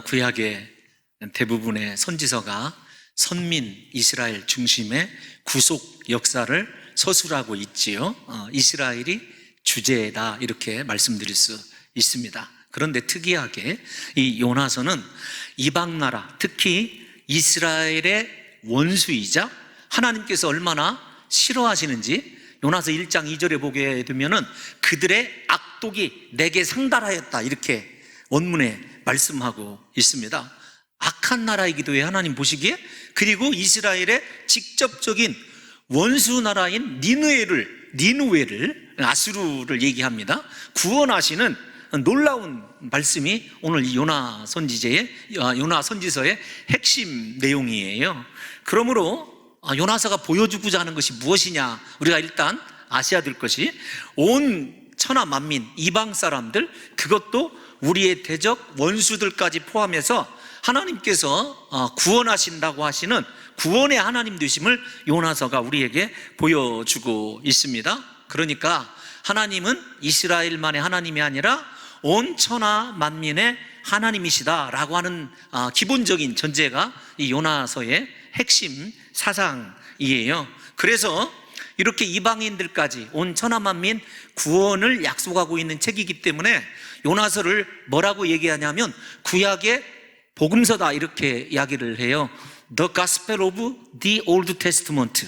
구약의 대부분의 선지서가 선민 이스라엘 중심의 구속 역사를 서술하고 있지요. 이스라엘이 주제다 이렇게 말씀드릴 수 있습니다. 그런데 특이하게 이 요나서는 이방 나라, 특히 이스라엘의 원수이자 하나님께서 얼마나 싫어하시는지 요나서 1장 2절에 보게 되면은 그들의 악독이 내게 상달하였다 이렇게 원문에 말씀하고 있습니다. 악한 나라이기도 해 하나님 보시기에. 그리고 이스라엘의 직접적인 원수 나라인 니느웨를 아수르를 얘기합니다. 구원하시는 놀라운 말씀이 오늘 이 요나 선지서의 핵심 내용이에요. 그러므로 요나서가 보여주고자 하는 것이 무엇이냐, 우리가 일단 아셔야 될 것이 온 천하 만민 이방 사람들, 그것도 우리의 대적 원수들까지 포함해서 하나님께서 구원하신다고 하시는 구원의 하나님 되심을 요나서가 우리에게 보여주고 있습니다. 그러니까 하나님은 이스라엘만의 하나님이 아니라 온 천하 만민의 하나님이시다라고 하는 기본적인 전제가 이 요나서의 핵심 사상이에요. 그래서 이렇게 이방인들까지 온 천하 만민 구원을 약속하고 있는 책이기 때문에 요나서를 뭐라고 얘기하냐면 구약의 복음서다 이렇게 이야기를 해요. The Gospel of the Old Testament.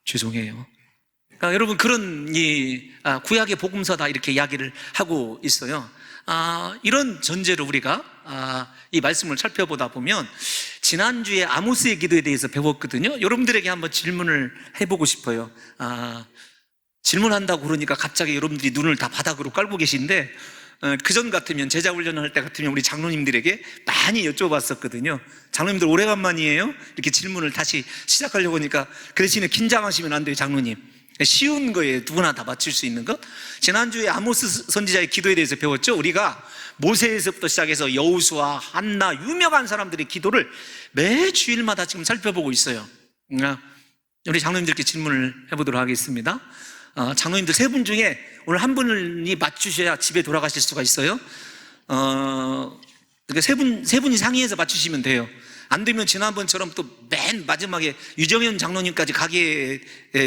죄송해요. 그러니까 여러분 그런 구약의 복음서다 이렇게 이야기를 하고 있어요. 이런 전제로 우리가 이 말씀을 살펴보다 보면 지난주에 아모스의 기도에 대해서 배웠거든요. 여러분들에게 한번 질문을 해보고 싶어요. 질문한다고 그러니까 갑자기 여러분들이 눈을 다 바닥으로 깔고 계신데 그전 같으면 제자 훈련을 할 때 같으면 우리 장로님들에게 많이 여쭤봤었거든요. 장로님들 오래간만이에요? 이렇게 질문을 다시 시작하려고 하니까 그 대신에 긴장하시면 안 돼요, 장로님. 쉬운 거예요. 누구나 다 맞출 수 있는 것. 지난주에 아모스 선지자의 기도에 대해서 배웠죠. 우리가 모세에서부터 시작해서 여호수아, 한나 유명한 사람들의 기도를 매 주일마다 지금 살펴보고 있어요. 우리 장로님들께 질문을 해보도록 하겠습니다. 장로님들 세 분 중에 오늘 한 분이 맞추셔야 집에 돌아가실 수가 있어요. 그러니까 세 분이 상의해서 맞추시면 돼요. 안 되면 지난번처럼 또 맨 마지막에 유정현 장로님까지 가게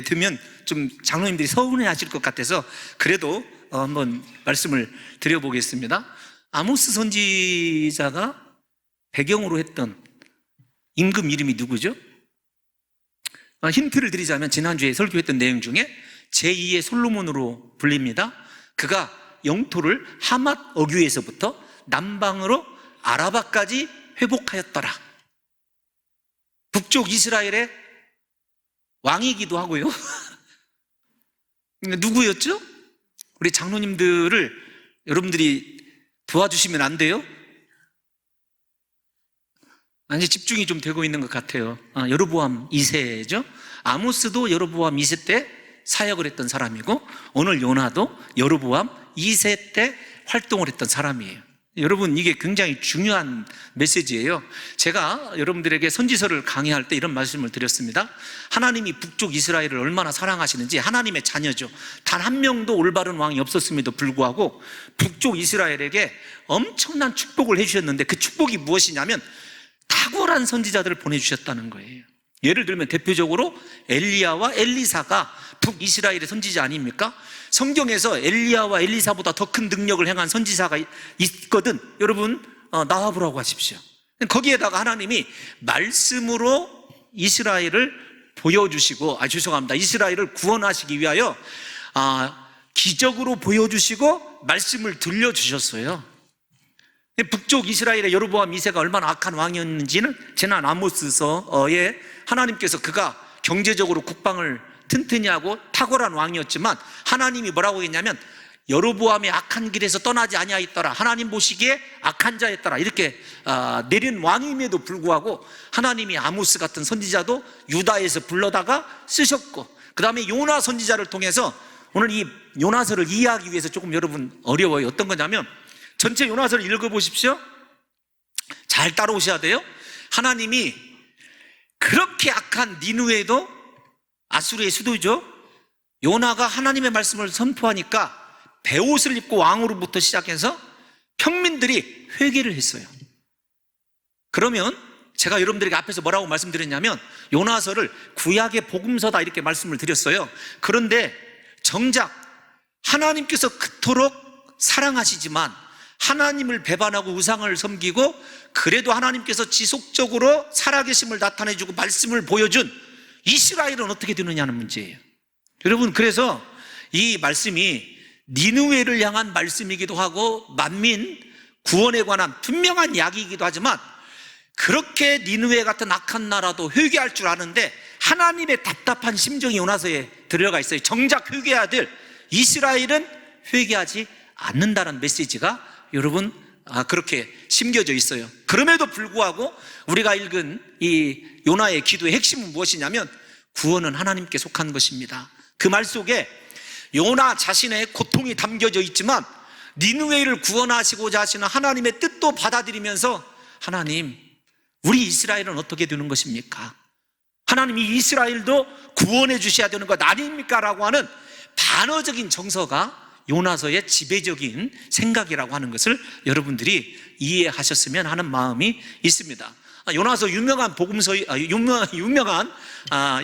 되면 좀 장로님들이 서운해 하실 것 같아서 그래도 한번 말씀을 드려보겠습니다. 아모스 선지자가 배경으로 했던 임금 이름이 누구죠? 힌트를 드리자면 지난주에 설교했던 내용 중에 제2의 솔로몬으로 불립니다. 그가 영토를 하맛 어귀에서부터 남방으로 아라바까지 회복하였더라. 북쪽 이스라엘의 왕이기도 하고요. 누구였죠? 우리 장로님들을 여러분들이 도와주시면 안 돼요? 아니, 집중이 좀 되고 있는 것 같아요. 여로보암 2세죠. 아모스도 여로보암 2세 때 사역을 했던 사람이고 오늘 요나도 여로보암 2세 때 활동을 했던 사람이에요. 여러분 이게 굉장히 중요한 메시지예요. 제가 여러분들에게 선지서를 강의할 때 이런 말씀을 드렸습니다. 하나님이 북쪽 이스라엘을 얼마나 사랑하시는지, 하나님의 자녀죠. 단 한 명도 올바른 왕이 없었음에도 불구하고 북쪽 이스라엘에게 엄청난 축복을 해주셨는데 그 축복이 무엇이냐면 탁월한 선지자들을 보내주셨다는 거예요. 예를 들면 대표적으로 엘리야와 엘리사가 북이스라엘의 선지자 아닙니까? 성경에서 엘리야와 엘리사보다 더 큰 능력을 행한 선지자가 있거든. 여러분 나와보라고 하십시오. 거기에다가 하나님이 말씀으로 이스라엘을 보여주시고 이스라엘을 구원하시기 위하여 기적으로 보여주시고 말씀을 들려주셨어요. 북쪽 이스라엘의 여로보암 2세가 얼마나 악한 왕이었는지는 지난 아모스서에 하나님께서 그가 경제적으로 국방을 튼튼히 하고 탁월한 왕이었지만 하나님이 뭐라고 했냐면 여로보암의 악한 길에서 떠나지 아니하였더라. 하나님 보시기에 악한 자였더라. 이렇게 내린 왕임에도 불구하고 하나님이 아모스 같은 선지자도 유다에서 불러다가 쓰셨고, 그 다음에 요나 선지자를 통해서 오늘 이 요나서를 이해하기 위해서 조금 여러분 어려워요. 어떤 거냐면 전체 요나서를 읽어보십시오. 잘 따라오셔야 돼요. 하나님이 그렇게 악한 니느웨도 아수르의 수도죠. 요나가 하나님의 말씀을 선포하니까 베옷을 입고 왕으로부터 시작해서 평민들이 회개를 했어요. 그러면 제가 여러분들에게 앞에서 뭐라고 말씀드렸냐면 요나서를 구약의 복음서다 이렇게 말씀을 드렸어요. 그런데 정작 하나님께서 그토록 사랑하시지만 하나님을 배반하고 우상을 섬기고 그래도 하나님께서 지속적으로 살아계심을 나타내주고 말씀을 보여준 이스라엘은 어떻게 되느냐는 문제예요. 여러분, 그래서 이 말씀이 니느웨를 향한 말씀이기도 하고 만민 구원에 관한 분명한 이야기이기도 하지만 그렇게 니느웨 같은 악한 나라도 회개할 줄 아는데 하나님의 답답한 심정이 요나서에 들어가 있어요. 정작 회개해야 될 이스라엘은 회개하지 않는다는 메시지가 여러분 그렇게 심겨져 있어요. 그럼에도 불구하고 우리가 읽은 이 요나의 기도의 핵심은 무엇이냐면 구원은 하나님께 속한 것입니다. 그 말 속에 요나 자신의 고통이 담겨져 있지만 니느웨를 구원하시고자 하시는 하나님의 뜻도 받아들이면서 하나님, 우리 이스라엘은 어떻게 되는 것입니까? 하나님, 이 이스라엘도 구원해 주셔야 되는 것 아닙니까? 라고 하는 반어적인 정서가 요나서의 지배적인 생각이라고 하는 것을 여러분들이 이해하셨으면 하는 마음이 있습니다. 요나서 유명한 복음서, 유명한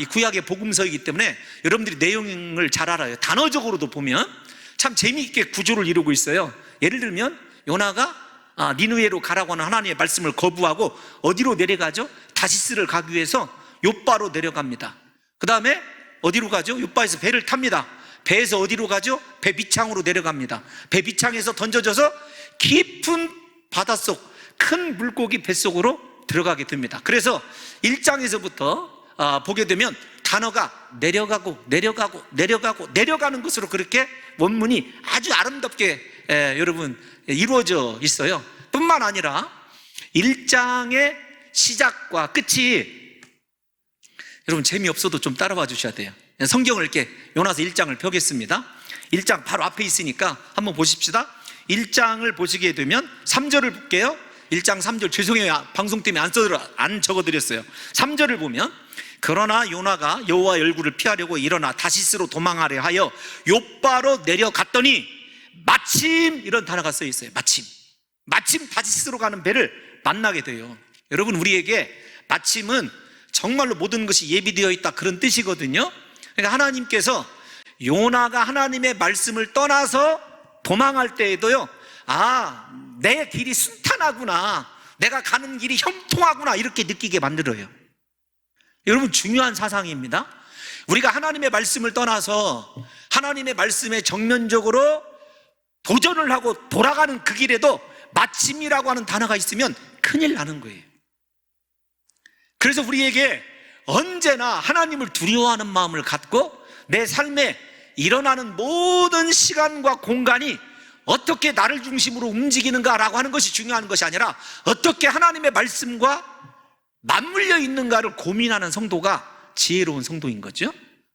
이 구약의 복음서이기 때문에 여러분들이 내용을 잘 알아요. 단어적으로도 보면 참 재미있게 구조를 이루고 있어요. 예를 들면 요나가 니느웨로 가라고 하는 하나님의 말씀을 거부하고 어디로 내려가죠? 다시스를 가기 위해서 욥바로 내려갑니다. 그 다음에 어디로 가죠? 욥바에서 배를 탑니다. 배에서 어디로 가죠? 배 밑창으로 내려갑니다. 배 밑창에서 던져져서 깊은 바닷속 큰 물고기 뱃속으로 들어가게 됩니다. 그래서 1장에서부터 보게 되면 단어가 내려가고 내려가고 내려가고 내려가는 것으로 그렇게 원문이 아주 아름답게 여러분 이루어져 있어요. 뿐만 아니라 1장의 시작과 끝이 여러분 재미없어도 좀 따라와 주셔야 돼요. 성경을 이렇게 요나서 1장을 펴겠습니다. 1장 바로 앞에 있으니까 한번 보십시다. 1장을 보시게 되면 3절을 볼게요. 1장 3절, 죄송해요, 방송 때문에 안 적어드렸어요. 3절을 보면 그러나 요나가 여호와의 얼굴을 피하려고 일어나 다시스로 도망하려 하여 욥바로 내려갔더니 마침, 이런 단어가 써 있어요. 마침 다시스로 가는 배를 만나게 돼요. 여러분, 우리에게 마침은 정말로 모든 것이 예비되어 있다, 그런 뜻이거든요. 그러니까 하나님께서 요나가 하나님의 말씀을 떠나서 도망할 때에도요, 내 길이 순탄하구나, 내가 가는 길이 형통하구나, 이렇게 느끼게 만들어요. 여러분, 중요한 사상입니다. 우리가 하나님의 말씀을 떠나서 하나님의 말씀에 정면적으로 도전을 하고 돌아가는 그 길에도 마침이라고 하는 단어가 있으면 큰일 나는 거예요. 그래서 우리에게 언제나 하나님을 두려워하는 마음을 갖고 내 삶에 일어나는 모든 시간과 공간이 어떻게 나를 중심으로 움직이는가라고 하는 것이 중요한 것이 아니라 어떻게 하나님의 말씀과 맞물려 있는가를 고민하는 성도가 지혜로운 성도인 거죠.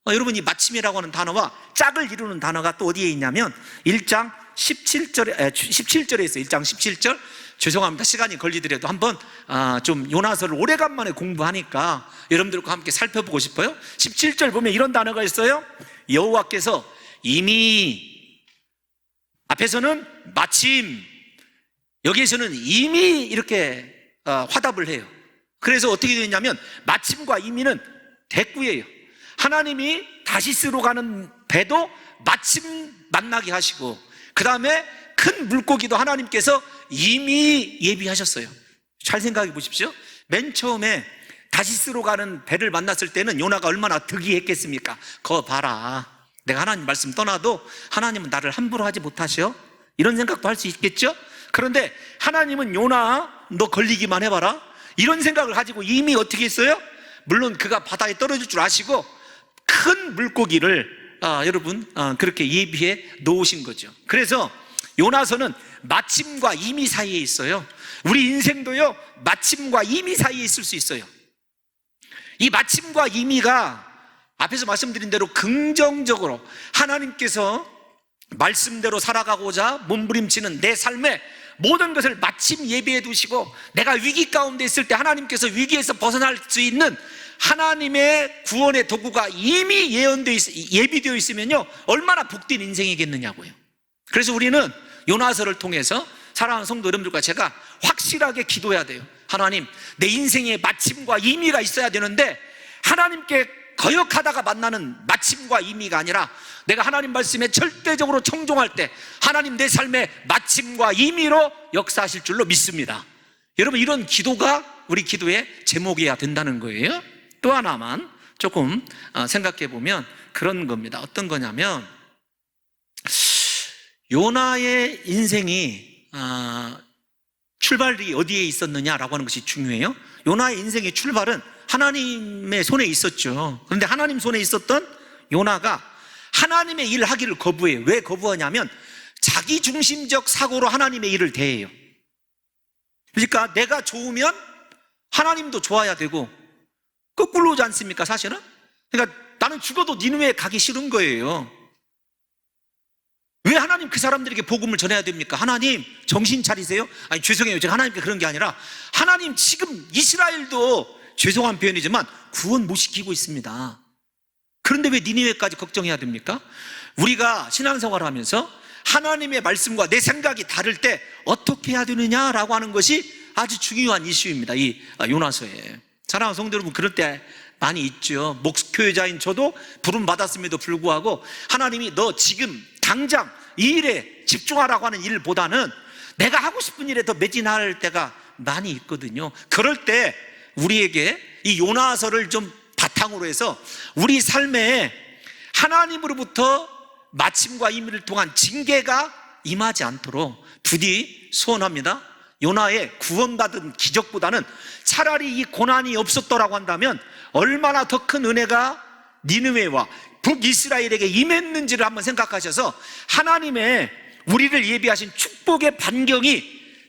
여러분, 이 마침이라고 하는 단어와 짝을 이루는 단어가 또 어디에 있냐면 1장 17절에 있어요. 1장 17절. 죄송합니다, 시간이 걸리더라도 한번 좀 요나서를 오래간만에 공부하니까 여러분들과 함께 살펴보고 싶어요. 17절 보면 이런 단어가 있어요. 여호와께서 이미, 앞에서는 마침, 여기에서는 이미 이렇게 화답을 해요. 그래서 어떻게 되냐면 마침과 이미는 대꾸예요. 하나님이 다시스로 가는 배도 마침 만나게 하시고 그 다음에 큰 물고기도 하나님께서 이미 예비하셨어요. 잘 생각해 보십시오. 맨 처음에 다시스로 가는 배를 만났을 때는 요나가 얼마나 득이했겠습니까? 거 봐라, 내가 하나님 말씀 떠나도 하나님은 나를 함부로 하지 못하셔, 이런 생각도 할 수 있겠죠? 그런데 하나님은 요나, 너 걸리기만 해봐라, 이런 생각을 가지고 이미 어떻게 했어요? 물론 그가 바다에 떨어질 줄 아시고 큰 물고기를 여러분 그렇게 예비해 놓으신 거죠. 그래서 요나서는 마침과 이미 사이에 있어요. 우리 인생도요, 마침과 이미 사이에 있을 수 있어요. 이 마침과 이미가 앞에서 말씀드린 대로 긍정적으로 하나님께서 말씀대로 살아가고자 몸부림치는 내 삶에 모든 것을 마침 예비해 두시고 내가 위기 가운데 있을 때 하나님께서 위기에서 벗어날 수 있는 하나님의 구원의 도구가 이미 예비되어 있으면요, 얼마나 복된 인생이겠느냐고요. 그래서 우리는 요나서를 통해서 사랑하는 성도 여러분들과 제가 확실하게 기도해야 돼요. 하나님, 내 인생에 마침과 의미가 있어야 되는데 하나님께 거역하다가 만나는 마침과 의미가 아니라 내가 하나님 말씀에 절대적으로 청종할 때 하나님 내 삶의 마침과 의미로 역사하실 줄로 믿습니다. 여러분, 이런 기도가 우리 기도의 제목이어야 된다는 거예요. 또 하나만 조금 생각해 보면 그런 겁니다. 어떤 거냐면, 요나의 인생이 출발이 어디에 있었느냐라고 하는 것이 중요해요. 요나의 인생의 출발은 하나님의 손에 있었죠. 그런데 하나님 손에 있었던 요나가 하나님의 일을 하기를 거부해요. 왜 거부하냐면 자기 중심적 사고로 하나님의 일을 대해요. 그러니까 내가 좋으면 하나님도 좋아야 되고 거꾸로지 않습니까, 사실은? 그러니까 나는 죽어도 니느웨에 가기 싫은 거예요. 왜 하나님 그 사람들에게 복음을 전해야 됩니까? 하나님 정신 차리세요? 아니, 죄송해요, 제가 하나님께 그런 게 아니라 하나님 지금 이스라엘도 죄송한 표현이지만 구원 못 시키고 있습니다. 그런데 왜 니느웨까지 걱정해야 됩니까? 우리가 신앙생활을 하면서 하나님의 말씀과 내 생각이 다를 때 어떻게 해야 되느냐라고 하는 것이 아주 중요한 이슈입니다. 이 요나서에. 사랑하는 성도 여러분, 그럴 때 많이 있죠. 목교회자인 저도 부름 받았음에도 불구하고 하나님이 너 지금 당장 이 일에 집중하라고 하는 일보다는 내가 하고 싶은 일에 더 매진할 때가 많이 있거든요. 그럴 때 우리에게 이 요나서를 좀 바탕으로 해서 우리 삶에 하나님으로부터 마침과 의미를 통한 징계가 임하지 않도록 부디 소원합니다. 요나의 구원받은 기적보다는 차라리 이 고난이 없었더라고 한다면 얼마나 더 큰 은혜가 니느웨와 북이스라엘에게 임했는지를 한번 생각하셔서 하나님의 우리를 예비하신 축복의 반경이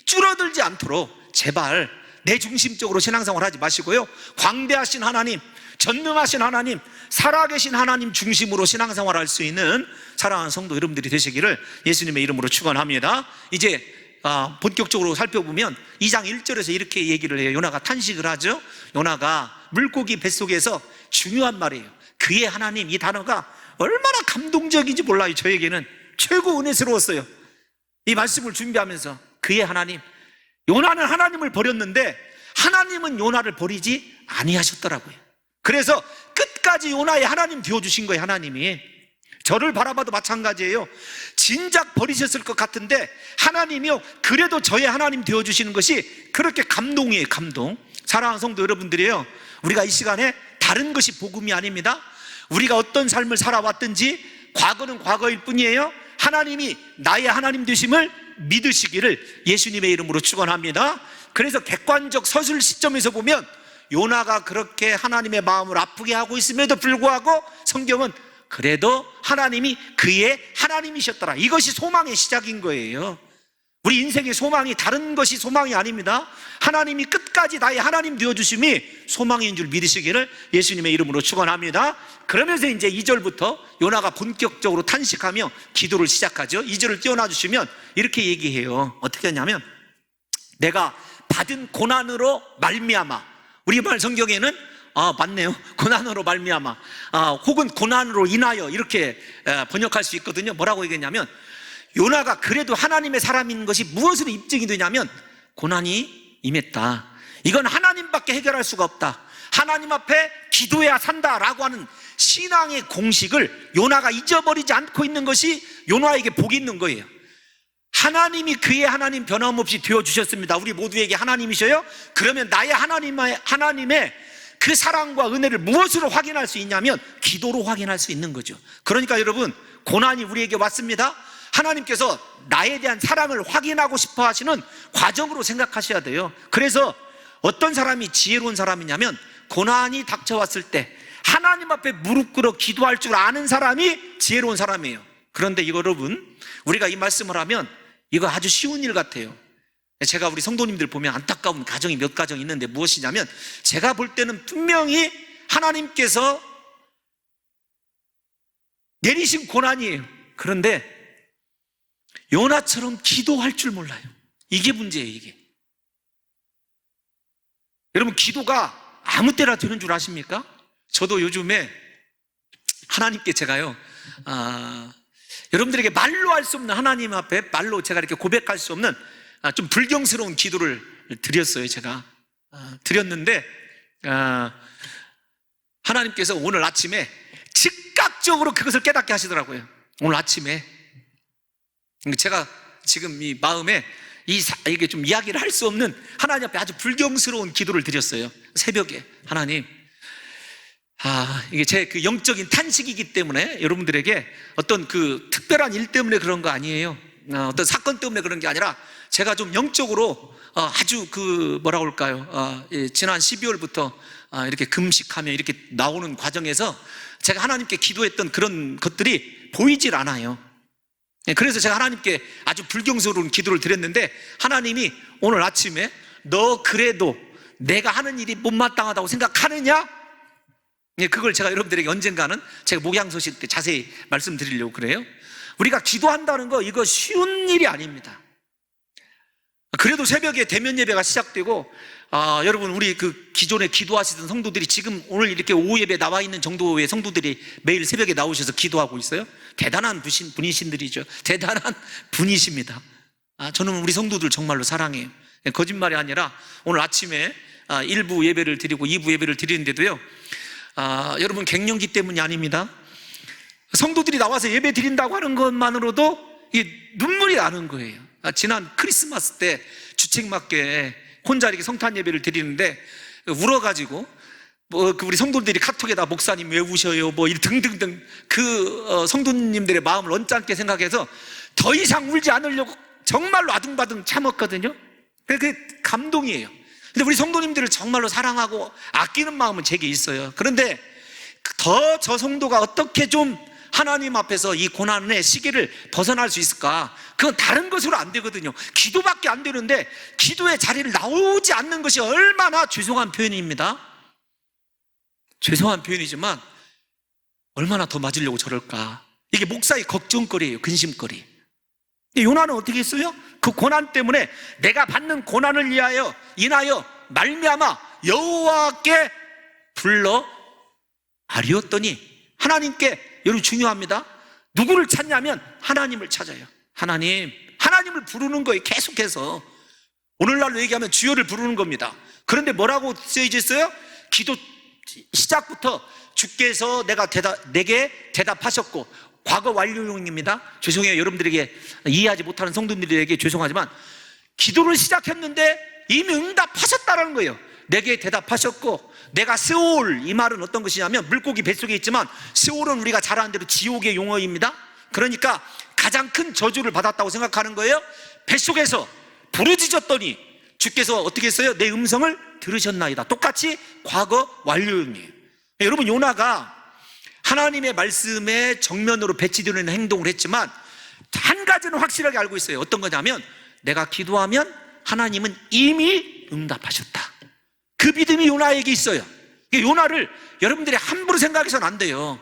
줄어들지 않도록 제발 내 중심적으로 신앙생활 하지 마시고요, 광대하신 하나님, 전능하신 하나님, 살아계신 하나님 중심으로 신앙생활 할 수 있는 사랑하는 성도 여러분들이 되시기를 예수님의 이름으로 축원합니다. 이제 본격적으로 살펴보면 2장 1절에서 이렇게 얘기를 해요. 요나가 탄식을 하죠. 요나가 물고기 뱃속에서 중요한 말이에요. 그의 하나님, 이 단어가 얼마나 감동적인지 몰라요. 저에게는 최고 은혜스러웠어요. 이 말씀을 준비하면서 그의 하나님, 요나는 하나님을 버렸는데 하나님은 요나를 버리지 아니하셨더라고요. 그래서 끝까지 요나의 하나님 되어주신 거예요. 하나님이 저를 바라봐도 마찬가지예요. 진작 버리셨을 것 같은데 하나님이요, 그래도 저의 하나님 되어주시는 것이 그렇게 감동이에요. 감동. 사랑하는 성도 여러분들이에요, 우리가 이 시간에 다른 것이 복음이 아닙니다. 우리가 어떤 삶을 살아왔든지 과거는 과거일 뿐이에요. 하나님이 나의 하나님 되심을 믿으시기를 예수님의 이름으로 축원합니다. 그래서 객관적 서술 시점에서 보면 요나가 그렇게 하나님의 마음을 아프게 하고 있음에도 불구하고 성경은 그래도 하나님이 그의 하나님이셨더라, 이것이 소망의 시작인 거예요. 우리 인생의 소망이 다른 것이 소망이 아닙니다. 하나님이 끝까지 나의 하나님 되어주심이 소망인 줄 믿으시기를 예수님의 이름으로 축원합니다. 그러면서 이제 2절부터 요나가 본격적으로 탄식하며 기도를 시작하죠. 2절을 띄워놔 주시면 이렇게 얘기해요. 어떻게 하냐면, 내가 받은 고난으로 말미암아, 우리말 성경에는 맞네요. 고난으로 말미암아, 혹은 고난으로 인하여, 이렇게 번역할 수 있거든요. 뭐라고 얘기했냐면, 요나가 그래도 하나님의 사람인 것이 무엇으로 입증이 되냐면 고난이 임했다, 이건 하나님밖에 해결할 수가 없다, 하나님 앞에 기도해야 산다라고 하는 신앙의 공식을 요나가 잊어버리지 않고 있는 것이 요나에게 복이 있는 거예요. 하나님이 그의 하나님 변함없이 되어주셨습니다. 우리 모두에게 하나님이셔요. 그러면 나의 하나님의 그 사랑과 은혜를 무엇으로 확인할 수 있냐면 기도로 확인할 수 있는 거죠. 그러니까 여러분, 고난이 우리에게 왔습니다. 하나님께서 나에 대한 사랑을 확인하고 싶어 하시는 과정으로 생각하셔야 돼요. 그래서 어떤 사람이 지혜로운 사람이냐면 고난이 닥쳐왔을 때 하나님 앞에 무릎 꿇어 기도할 줄 아는 사람이 지혜로운 사람이에요. 그런데 이거 여러분, 우리가 이 말씀을 하면 이거 아주 쉬운 일 같아요. 제가 우리 성도님들 보면 안타까운 가정이 몇 가정 있는데 무엇이냐면, 제가 볼 때는 분명히 하나님께서 내리신 고난이에요. 그런데 요나처럼 기도할 줄 몰라요. 이게 문제예요. 이게 여러분, 기도가 아무 때나 되는 줄 아십니까? 저도 요즘에 하나님께 제가요, 여러분들에게 말로 할 수 없는, 하나님 앞에 말로 제가 이렇게 고백할 수 없는 좀 불경스러운 기도를 드렸어요. 제가 드렸는데 하나님께서 오늘 아침에 즉각적으로 그것을 깨닫게 하시더라고요. 오늘 아침에 제가 지금 이 마음에 이게 좀 이야기를 할 수 없는 하나님 앞에 아주 불경스러운 기도를 드렸어요. 새벽에 하나님, 이게 제 그 영적인 탄식이기 때문에 여러분들에게 어떤 그 특별한 일 때문에 그런 거 아니에요. 어떤 사건 때문에 그런 게 아니라 제가 좀 영적으로 아주 그 뭐라고 할까요? 지난 12월부터 이렇게 금식하며 이렇게 나오는 과정에서 제가 하나님께 기도했던 그런 것들이 보이질 않아요. 그래서 제가 하나님께 아주 불경스러운 기도를 드렸는데 하나님이 오늘 아침에 너 그래도 내가 하는 일이 못마땅하다고 생각하느냐? 그걸 제가 여러분들에게 언젠가는 제가 목양서실 때 자세히 말씀드리려고 그래요. 우리가 기도한다는 거 이거 쉬운 일이 아닙니다. 그래도 새벽에 대면 예배가 시작되고 여러분 우리 그 기존에 기도하시던 성도들이 지금 오늘 이렇게 오후 예배 나와 있는 정도의 성도들이 매일 새벽에 나오셔서 기도하고 있어요. 대단한 분이신들이죠. 대단한 분이십니다. 저는 우리 성도들 정말로 사랑해요. 거짓말이 아니라 오늘 아침에 1부 예배를 드리고 2부 예배를 드리는데도요, 여러분 갱년기 때문이 아닙니다. 성도들이 나와서 예배 드린다고 하는 것만으로도 눈물이 나는 거예요. 지난 크리스마스 때 주책맞게 혼자 이렇게 성탄 예배를 드리는데 울어가지고 우리 성도들이 카톡에다 목사님 왜 우셔요? 등등등 성도님들의 마음을 언짢게 생각해서 더 이상 울지 않으려고 정말로 아둥바둥 참았거든요. 그게 감동이에요. 근데 우리 성도님들을 정말로 사랑하고 아끼는 마음은 제게 있어요. 그런데 더 저 성도가 어떻게 좀 하나님 앞에서 이 고난의 시기를 벗어날 수 있을까? 그건 다른 것으로 안 되거든요. 기도밖에 안 되는데 기도의 자리를 나오지 않는 것이 얼마나 죄송한 표현입니다. 죄송한 표현이지만 얼마나 더 맞으려고 저럴까? 이게 목사의 걱정거리예요. 근심거리. 요나는 어떻게 했어요? 그 고난 때문에 내가 받는 고난을 인하여 말미암아 여호와께 불러 아뢰었더니, 하나님께, 여러분 중요합니다. 누구를 찾냐면 하나님을 찾아요. 하나님을 부르는 거예요. 계속해서. 오늘날로 얘기하면 주여를 부르는 겁니다. 그런데 뭐라고 쓰여져 있어요? 기도 시작부터 주께서 내게 대답하셨고, 과거 완료형입니다. 죄송해요. 여러분들에게 이해하지 못하는 성도들에게 죄송하지만 기도를 시작했는데 이미 응답하셨다는 거예요. 내게 대답하셨고, 내가 스올, 이 말은 어떤 것이냐면 물고기 뱃속에 있지만 스올은 우리가 잘 아는 대로 지옥의 용어입니다. 그러니까 가장 큰 저주를 받았다고 생각하는 거예요. 뱃속에서 부르짖었더니 주께서 어떻게 했어요? 내 음성을 들으셨나이다. 똑같이 과거 완료형이에요. 여러분, 요나가 하나님의 말씀에 정면으로 배치되는 행동을 했지만 한 가지는 확실하게 알고 있어요. 어떤 거냐면 내가 기도하면 하나님은 이미 응답하셨다. 그 믿음이 요나에게 있어요. 요나를 여러분들이 함부로 생각해서는 안 돼요.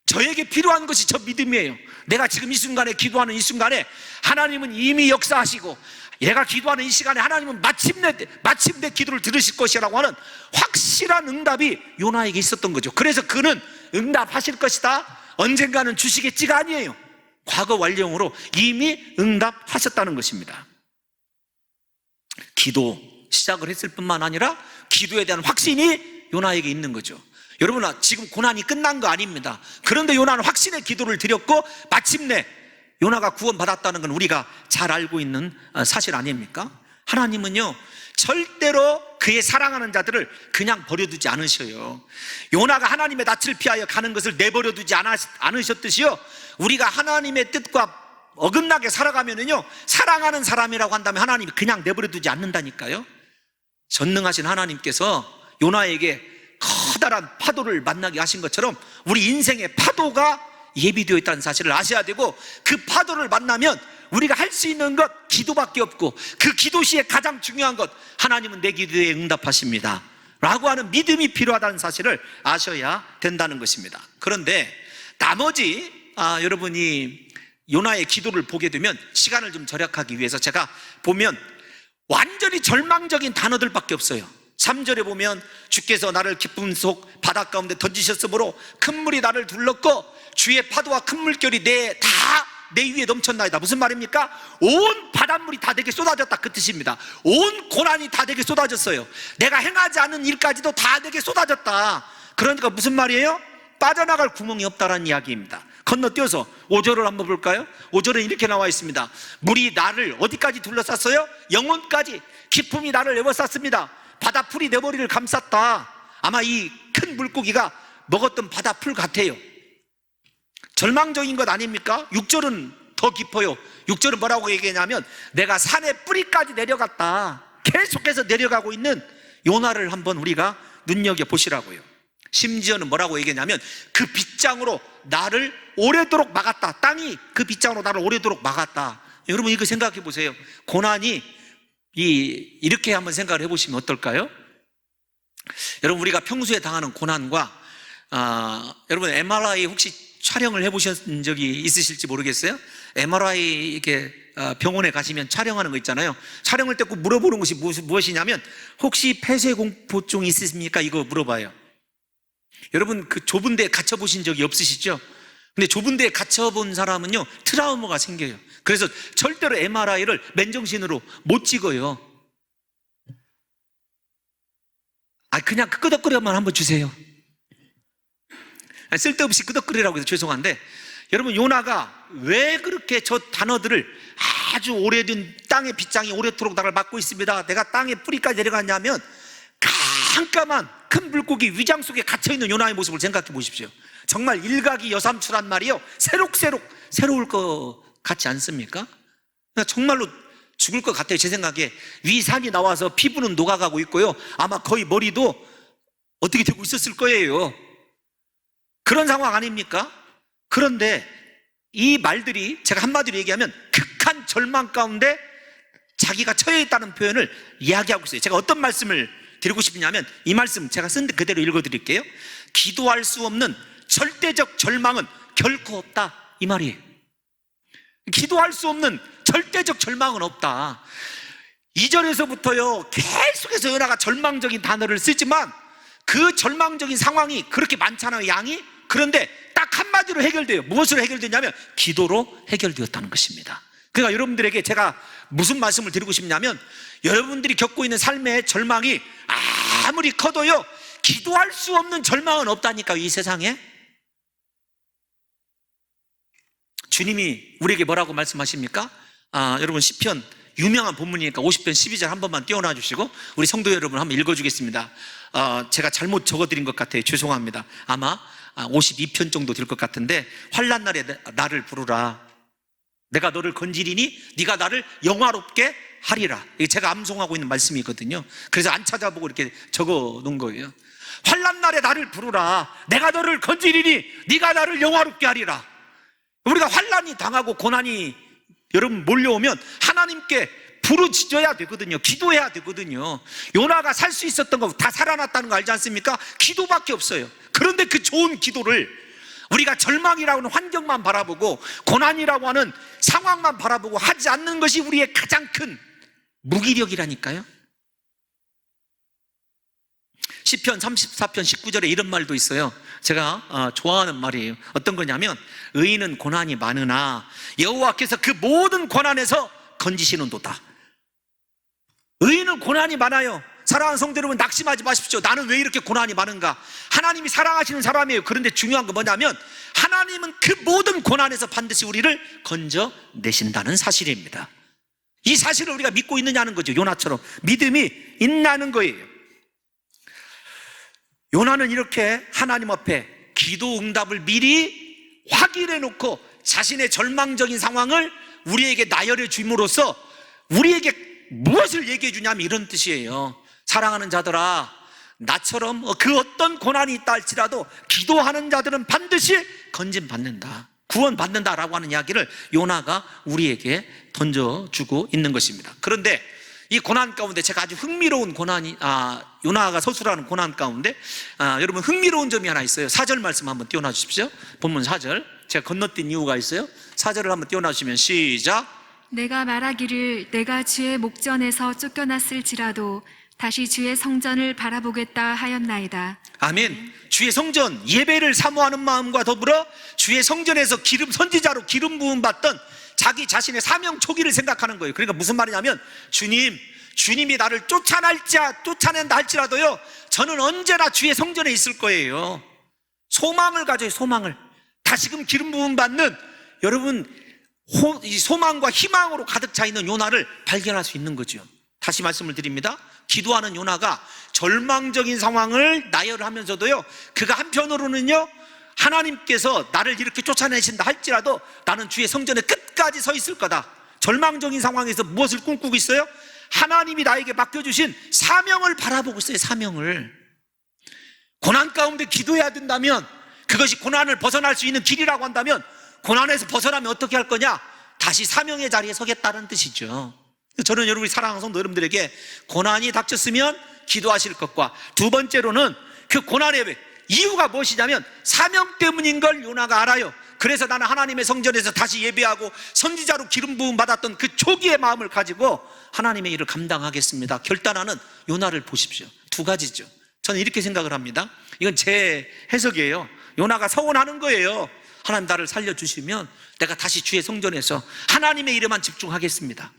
저에게 필요한 것이 저 믿음이에요. 내가 지금 이 순간에 기도하는 이 순간에 하나님은 이미 역사하시고, 내가 기도하는 이 시간에 하나님은 마침내 기도를 들으실 것이라고 하는 확실한 응답이 요나에게 있었던 거죠. 그래서 그는 응답하실 것이다, 언젠가는 주시겠지가 아니에요. 과거 완료형으로 이미 응답하셨다는 것입니다. 기도 시작을 했을 뿐만 아니라 기도에 대한 확신이 요나에게 있는 거죠. 여러분, 지금 고난이 끝난 거 아닙니다. 그런데 요나는 확신의 기도를 드렸고 마침내 요나가 구원받았다는 건 우리가 잘 알고 있는 사실 아닙니까? 하나님은요, 절대로 그의 사랑하는 자들을 그냥 버려두지 않으셔요. 요나가 하나님의 낯을 피하여 가는 것을 내버려두지 않으셨듯이요, 우리가 하나님의 뜻과 어긋나게 살아가면은요, 사랑하는 사람이라고 한다면 하나님이 그냥 내버려두지 않는다니까요. 전능하신 하나님께서 요나에게 커다란 파도를 만나게 하신 것처럼 우리 인생의 파도가 예비되어 있다는 사실을 아셔야 되고, 그 파도를 만나면 우리가 할 수 있는 것 기도밖에 없고, 그 기도 시에 가장 중요한 것, 하나님은 내 기도에 응답하십니다 라고 하는 믿음이 필요하다는 사실을 아셔야 된다는 것입니다. 그런데 나머지 여러분이 요나의 기도를 보게 되면 시간을 좀 절약하기 위해서 제가 보면 완전히 절망적인 단어들밖에 없어요. 3절에 보면 주께서 나를 깊은 속 바다 가운데 던지셨으므로 큰 물이 나를 둘렀고 주의 파도와 큰 물결이 다 내 위에 넘쳤나이다. 무슨 말입니까? 온 바닷물이 다 내게 쏟아졌다, 그 뜻입니다. 온 고난이 다 내게 쏟아졌어요. 내가 행하지 않은 일까지도 다 내게 쏟아졌다. 그러니까 무슨 말이에요? 빠져나갈 구멍이 없다라는 이야기입니다. 건너뛰어서 5절을 한번 볼까요? 5절에 이렇게 나와 있습니다. 물이 나를 어디까지 둘러쌌어요? 영혼까지. 깊음이 나를 에워쌌습니다. 바다풀이 내 머리를 감쌌다. 아마 이 큰 물고기가 먹었던 바다풀 같아요. 절망적인 것 아닙니까? 6절은 더 깊어요. 6절은 뭐라고 얘기하냐면 내가 산의 뿌리까지 내려갔다. 계속해서 내려가고 있는 요나를 한번 우리가 눈여겨보시라고요. 심지어는 뭐라고 얘기하냐면 그 빗장으로 나를 오래도록 막았다. 땅이 그 빗장으로 나를 오래도록 막았다. 여러분 이거 생각해 보세요. 고난이 이렇게 한번 생각을 해보시면 어떨까요? 여러분 우리가 평소에 당하는 고난과 여러분 MRI 혹시 촬영을 해보신 적이 있으실지 모르겠어요. MRI 이렇게 병원에 가시면 촬영하는 거 있잖아요. 촬영을 때 꼭 물어보는 것이 무엇이냐면 혹시 폐쇄공포증 있으십니까? 이거 물어봐요. 여러분 그 좁은 데에 갇혀보신 적이 없으시죠? 근데 좁은 데에 갇혀본 사람은요 트라우마가 생겨요. 그래서 절대로 MRI를 맨정신으로 못 찍어요. 그냥 끄덕거려만 한번 주세요. 쓸데없이 끄덕거리라고 해서 죄송한데 여러분 요나가 왜 그렇게 저 단어들을 아주 오래된 땅의 빗장이 오래도록 나를 막고 있습니다, 내가 땅의 뿌리까지 내려갔냐면 깜깜한 큰 물고기 위장 속에 갇혀있는 요나의 모습을 생각해 보십시오. 정말 일각이 여삼추란 말이요 새로울 것 같지 않습니까? 정말로 죽을 것 같아요. 제 생각에 위산이 나와서 피부는 녹아가고 있고요, 아마 거의 머리도 어떻게 되고 있었을 거예요. 그런 상황 아닙니까? 그런데 이 말들이 제가 한마디로 얘기하면 극한 절망 가운데 자기가 처해 있다는 표현을 이야기하고 있어요. 제가 어떤 말씀을 드리고 싶냐면 이 말씀 제가 쓴 그대로 읽어드릴게요. 기도할 수 없는 절대적 절망은 결코 없다, 이 말이에요. 기도할 수 없는 절대적 절망은 없다. 2절에서부터요 계속해서 요나가 절망적인 단어를 쓰지만 그 절망적인 상황이 그렇게 많잖아요, 양이. 그런데 딱 한마디로 해결돼요. 무엇으로 해결되냐면 기도로 해결되었다는 것입니다. 그러니까 여러분들에게 제가 무슨 말씀을 드리고 싶냐면 여러분들이 겪고 있는 삶의 절망이 아무리 커도요 기도할 수 없는 절망은 없다니까요, 이 세상에. 주님이 우리에게 뭐라고 말씀하십니까? 여러분 시편 유명한 본문이니까 50편 12절 한 번만 띄워놔 주시고 우리 성도 여러분 한번 읽어주겠습니다. 제가 잘못 적어드린 것 같아요. 죄송합니다. 아마 52편 정도 될 것 같은데 환난 날에 나를 부르라. 내가 너를 건지리니 네가 나를 영화롭게 하리라. 이게 제가 암송하고 있는 말씀이거든요. 그래서 안 찾아보고 이렇게 적어 놓은 거예요. 환난 날에 나를 부르라. 내가 너를 건지리니 네가 나를 영화롭게 하리라. 우리가 환난이 당하고 고난이 여러분 몰려오면 하나님께 부르짖어야 되거든요. 기도해야 되거든요. 요나가 살 수 있었던 거 다 살아났다는 거 알지 않습니까? 기도밖에 없어요. 그런데 그 좋은 기도를 우리가 절망이라고 하는 환경만 바라보고 고난이라고 하는 상황만 바라보고 하지 않는 것이 우리의 가장 큰 무기력이라니까요. 시편 34편 19절에 이런 말도 있어요. 제가 좋아하는 말이에요. 어떤 거냐면 의인은 고난이 많으나 여호와께서 그 모든 고난에서 건지시는도다. 의인은 고난이 많아요. 사랑하는 성도 여러분, 낙심하지 마십시오. 나는 왜 이렇게 고난이 많은가? 하나님이 사랑하시는 사람이에요. 그런데 중요한 건 뭐냐면 하나님은 그 모든 고난에서 반드시 우리를 건져내신다는 사실입니다. 이 사실을 우리가 믿고 있느냐는 거죠. 요나처럼 믿음이 있나는 거예요. 요나는 이렇게 하나님 앞에 기도 응답을 미리 확인해 놓고 자신의 절망적인 상황을 우리에게 나열해 줌으로써 우리에게 무엇을 얘기해 주냐면 이런 뜻이에요. 사랑하는 자들아, 나처럼 그 어떤 고난이 있다 할지라도 기도하는 자들은 반드시 건짐받는다, 구원받는다라고 하는 이야기를 요나가 우리에게 던져주고 있는 것입니다. 그런데 이 고난 가운데 제가 아주 흥미로운 요나가 서술하는 고난 가운데 여러분 흥미로운 점이 하나 있어요. 4절 말씀 한번 띄워놔 주십시오. 본문 4절 제가 건너뛴 이유가 있어요. 4절을 한번 띄워놔 주시면 시작. 내가 말하기를 내가 주의 목전에서 쫓겨났을지라도 다시 주의 성전을 바라보겠다 하였나이다. 아멘. 주의 성전, 예배를 사모하는 마음과 더불어 주의 성전에서 선지자로 기름 부음 받던 자기 자신의 사명 초기를 생각하는 거예요. 그러니까 무슨 말이냐면, 주님이 나를 쫓아낸다 할지라도요, 저는 언제나 주의 성전에 있을 거예요. 소망을 가져요, 소망을. 다시금 기름 부음 받는 여러분, 이 소망과 희망으로 가득 차 있는 요나를 발견할 수 있는 거죠. 다시 말씀을 드립니다. 기도하는 요나가 절망적인 상황을 나열하면서도요, 그가 한편으로는요, 하나님께서 나를 이렇게 쫓아내신다 할지라도 나는 주의 성전에 끝까지 서 있을 거다. 절망적인 상황에서 무엇을 꿈꾸고 있어요? 하나님이 나에게 맡겨주신 사명을 바라보고 있어요. 사명을. 고난 가운데 기도해야 된다면, 그것이 고난을 벗어날 수 있는 길이라고 한다면, 고난에서 벗어나면 어떻게 할 거냐? 다시 사명의 자리에 서겠다는 뜻이죠. 저는 여러분이 사랑하는 성도 여러분들에게 고난이 닥쳤으면 기도하실 것과, 두 번째로는 그 고난의 이유가 무엇이냐면 사명 때문인 걸 요나가 알아요. 그래서 나는 하나님의 성전에서 다시 예배하고 선지자로 기름 부음 받았던 그 초기의 마음을 가지고 하나님의 일을 감당하겠습니다. 결단하는 요나를 보십시오. 두 가지죠. 저는 이렇게 생각을 합니다. 이건 제 해석이에요. 요나가 서원하는 거예요. 하나님 나를 살려주시면 내가 다시 주의 성전에서 하나님의 일에만 집중하겠습니다.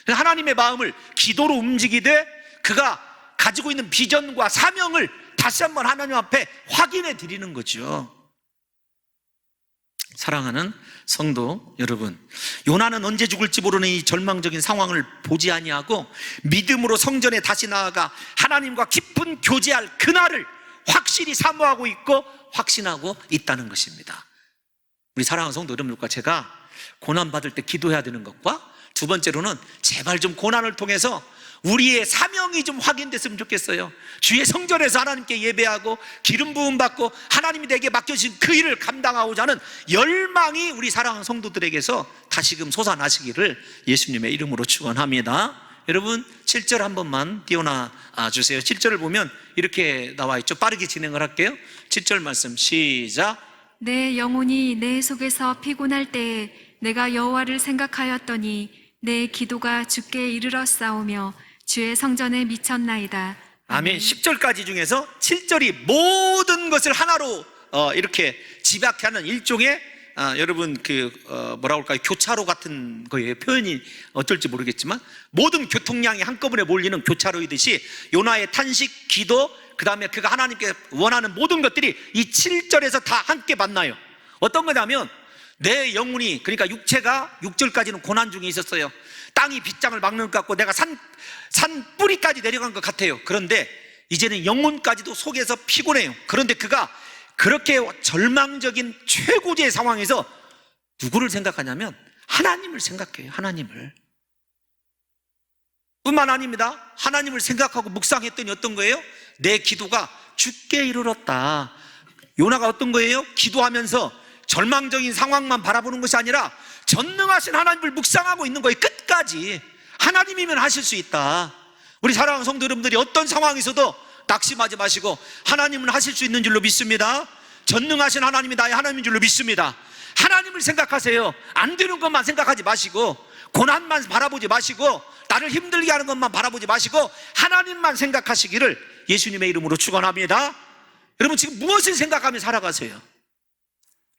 하나님의 마음을 기도로 움직이되 그가 가지고 있는 비전과 사명을 다시 한번 하나님 앞에 확인해 드리는 거죠. 사랑하는 성도 여러분, 요나는 언제 죽을지 모르는 이 절망적인 상황을 보지 아니하고 믿음으로 성전에 다시 나아가 하나님과 깊은 교제할 그날을 확실히 사모하고 있고 확신하고 있다는 것입니다. 우리 사랑하는 성도 여러분들과 제가 고난받을 때 기도해야 되는 것과, 두 번째로는 제발 좀 고난을 통해서 우리의 사명이 좀 확인됐으면 좋겠어요. 주의 성전에서 하나님께 예배하고 기름 부음 받고 하나님이 내게 맡겨주신 그 일을 감당하고자 하는 열망이 우리 사랑하는 성도들에게서 다시금 솟아나시기를 예수님의 이름으로 축원합니다. 여러분 7절 한 번만 띄워놔 주세요. 7절을 보면 이렇게 나와 있죠. 빠르게 진행을 할게요. 7절 말씀 시작. 내 영혼이 내 속에서 피곤할 때에 내가 여호와를 생각하였더니 내 기도가 주께 이르러 싸우며 주의 성전에 미쳤나이다. 아멘. 10절까지 중에서 7절이 모든 것을 하나로 이렇게 집약하는 일종의 여러분 뭐라고 할까요? 교차로 같은 거예요. 표현이 어떨지 모르겠지만 모든 교통량이 한꺼번에 몰리는 교차로이듯이 요나의 탄식, 기도, 그 다음에 그가 하나님께 원하는 모든 것들이 이 7절에서 다 함께 만나요. 어떤 거냐면 내 영혼이, 그러니까 육체가 6절까지는 고난 중에 있었어요. 땅이 빗장을 막는 것 같고 내가 산 뿌리까지 내려간 것 같아요. 그런데 이제는 영혼까지도 속에서 피곤해요. 그런데 그가 그렇게 절망적인 최고의 상황에서 누구를 생각하냐면 하나님을 생각해요. 하나님을. 뿐만 아닙니다. 하나님을 생각하고 묵상했더니 어떤 거예요? 내 기도가 주께 이르렀다. 요나가 어떤 거예요? 기도하면서 절망적인 상황만 바라보는 것이 아니라 전능하신 하나님을 묵상하고 있는 거예요. 끝까지. 하나님이면 하실 수 있다. 우리 사랑하는 성도 여러분들이 어떤 상황에서도 낙심하지 마시고 하나님은 하실 수 있는 줄로 믿습니다. 전능하신 하나님이 나의 하나님인 줄로 믿습니다. 하나님을 생각하세요. 안 되는 것만 생각하지 마시고, 고난만 바라보지 마시고, 나를 힘들게 하는 것만 바라보지 마시고 하나님만 생각하시기를 예수님의 이름으로 축원합니다. 여러분 지금 무엇을 생각하며 살아가세요?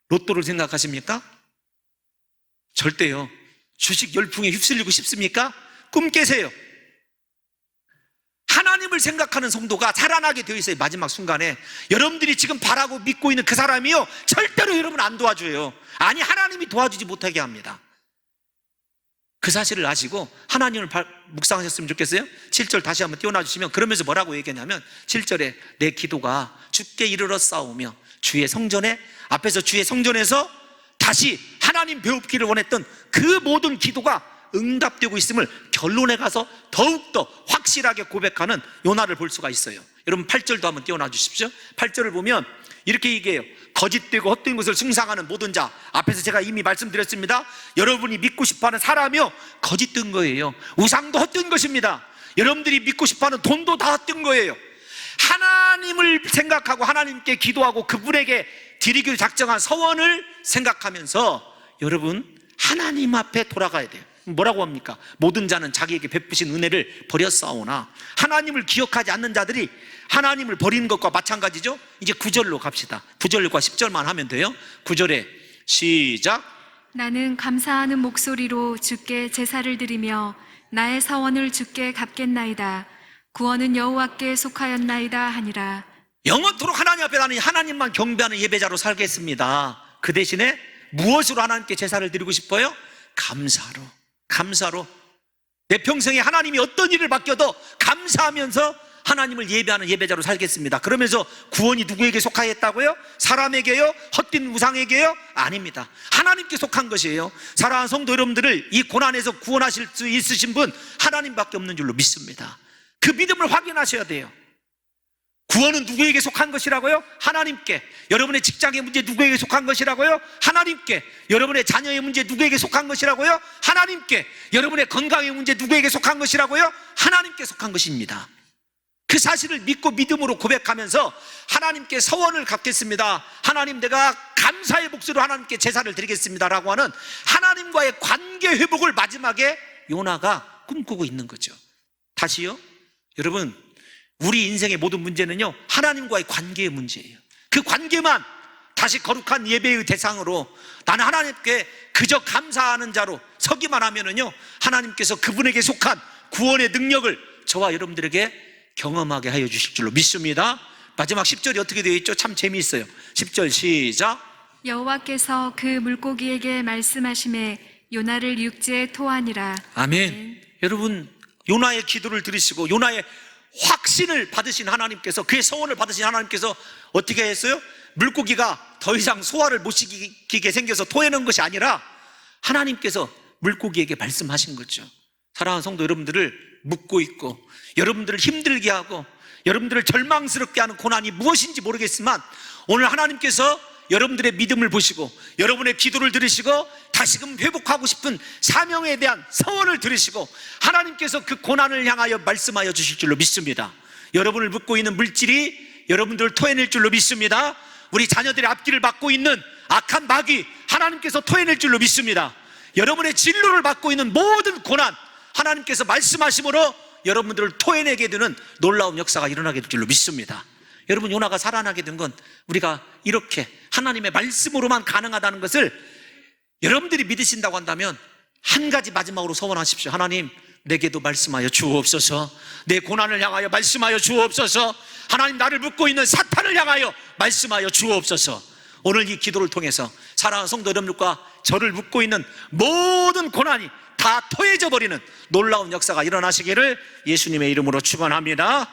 로또를 생각하십니까? 절대요. 주식 열풍에 휩쓸리고 싶습니까? 꿈 깨세요. 하나님을 생각하는 성도가 살아나게 되어 있어요. 마지막 순간에 여러분들이 지금 바라고 믿고 있는 그 사람이요, 절대로 여러분 안 도와줘요. 아니, 하나님이 도와주지 못하게 합니다. 그 사실을 아시고 하나님을 묵상하셨으면 좋겠어요. 7절 다시 한번 띄워놔 주시면, 그러면서 뭐라고 얘기하냐면 7절에 내 기도가 주께 이르러 싸우며 주의 성전에, 앞에서 주의 성전에서 다시 하나님 배웁기를 원했던 그 모든 기도가 응답되고 있음을 결론에 가서 더욱더 확실하게 고백하는 요나를 볼 수가 있어요. 여러분 8절도 한번 띄워놔 주십시오. 8절을 보면 이렇게 얘기해요. 거짓되고 헛된 것을 숭상하는 모든 자. 앞에서 제가 이미 말씀드렸습니다. 여러분이 믿고 싶어하는 사람이요, 거짓된 거예요. 우상도 헛된 것입니다. 여러분들이 믿고 싶어하는 돈도 다 헛된 거예요. 하나님을 생각하고 하나님께 기도하고 그분에게 드리기를 작정한 서원을 생각하면서 여러분 하나님 앞에 돌아가야 돼요. 뭐라고 합니까? 모든 자는 자기에게 베푸신 은혜를 버렸사오나 하나님을 기억하지 않는 자들이 하나님을 버리는 것과 마찬가지죠. 이제 9절로 갑시다. 9절과 10절만 하면 돼요. 9절에 시작. 나는 감사하는 목소리로 주께 제사를 드리며 나의 서원을 주께 갚겠나이다. 구원은 여호와께 속하였나이다 하니라. 영원토록 하나님 앞에 나는 하나님만 경배하는 예배자로 살겠습니다. 그 대신에 무엇으로 하나님께 제사를 드리고 싶어요? 감사로 내 평생에 하나님이 어떤 일을 맡겨도 감사하면서 하나님을 예배하는 예배자로 살겠습니다. 그러면서 구원이 누구에게 속하였다고요? 사람에게요? 헛된 우상에게요? 아닙니다. 하나님께 속한 것이에요. 사랑하는 성도 여러분들을 이 고난에서 구원하실 수 있으신 분 하나님밖에 없는 줄로 믿습니다. 그 믿음을 확인하셔야 돼요. 구원은 누구에게 속한 것이라고요? 하나님께. 여러분의 직장의 문제 누구에게 속한 것이라고요? 하나님께. 여러분의 자녀의 문제 누구에게 속한 것이라고요? 하나님께. 여러분의 건강의 문제 누구에게 속한 것이라고요? 하나님께 속한 것입니다. 그 사실을 믿고 믿음으로 고백하면서 하나님께 서원을 갚겠습니다. 하나님, 내가 감사의 목소리로 하나님께 제사를 드리겠습니다 라고 하는 하나님과의 관계 회복을 마지막에 요나가 꿈꾸고 있는 거죠. 다시요, 여러분, 우리 인생의 모든 문제는요 하나님과의 관계의 문제예요. 그 관계만 다시 거룩한 예배의 대상으로 나는 하나님께 그저 감사하는 자로 서기만 하면은요 하나님께서 그분에게 속한 구원의 능력을 저와 여러분들에게 경험하게 하여 주실 줄로 믿습니다. 마지막 10절이 어떻게 되어 있죠? 참 재미있어요. 10절 시작. 여호와께서 그 물고기에게 말씀하심에 요나를 육지에 토하니라. 아멘. 여러분, 요나의 기도를 들으시고 요나의 확신을 받으신 하나님께서, 그의 서원을 받으신 하나님께서 어떻게 했어요? 물고기가 더 이상 소화를 못 시키게 생겨서 토해낸 것이 아니라 하나님께서 물고기에게 말씀하신 거죠. 사랑하는 성도 여러분들을 묻고 있고 여러분들을 힘들게 하고 여러분들을 절망스럽게 하는 고난이 무엇인지 모르겠지만 오늘 하나님께서 여러분들의 믿음을 보시고 여러분의 기도를 들으시고 다시금 회복하고 싶은 사명에 대한 서원을 들으시고 하나님께서 그 고난을 향하여 말씀하여 주실 줄로 믿습니다. 여러분을 묶고 있는 물질이 여러분들을 토해낼 줄로 믿습니다. 우리 자녀들의 앞길을 막고 있는 악한 마귀 하나님께서 토해낼 줄로 믿습니다. 여러분의 진로를 막고 있는 모든 고난 하나님께서 말씀하심으로 여러분들을 토해내게 되는 놀라운 역사가 일어나게 될 줄로 믿습니다. 여러분, 요나가 살아나게 된 건 우리가 이렇게 하나님의 말씀으로만 가능하다는 것을 여러분들이 믿으신다고 한다면 한 가지 마지막으로 서원하십시오. 하나님, 내게도 말씀하여 주옵소서. 내 고난을 향하여 말씀하여 주옵소서. 하나님, 나를 묶고 있는 사탄을 향하여 말씀하여 주옵소서. 오늘 이 기도를 통해서 사랑하는 성도 여러분들과 저를 묶고 있는 모든 고난이 다 토해져 버리는 놀라운 역사가 일어나시기를 예수님의 이름으로 축원합니다.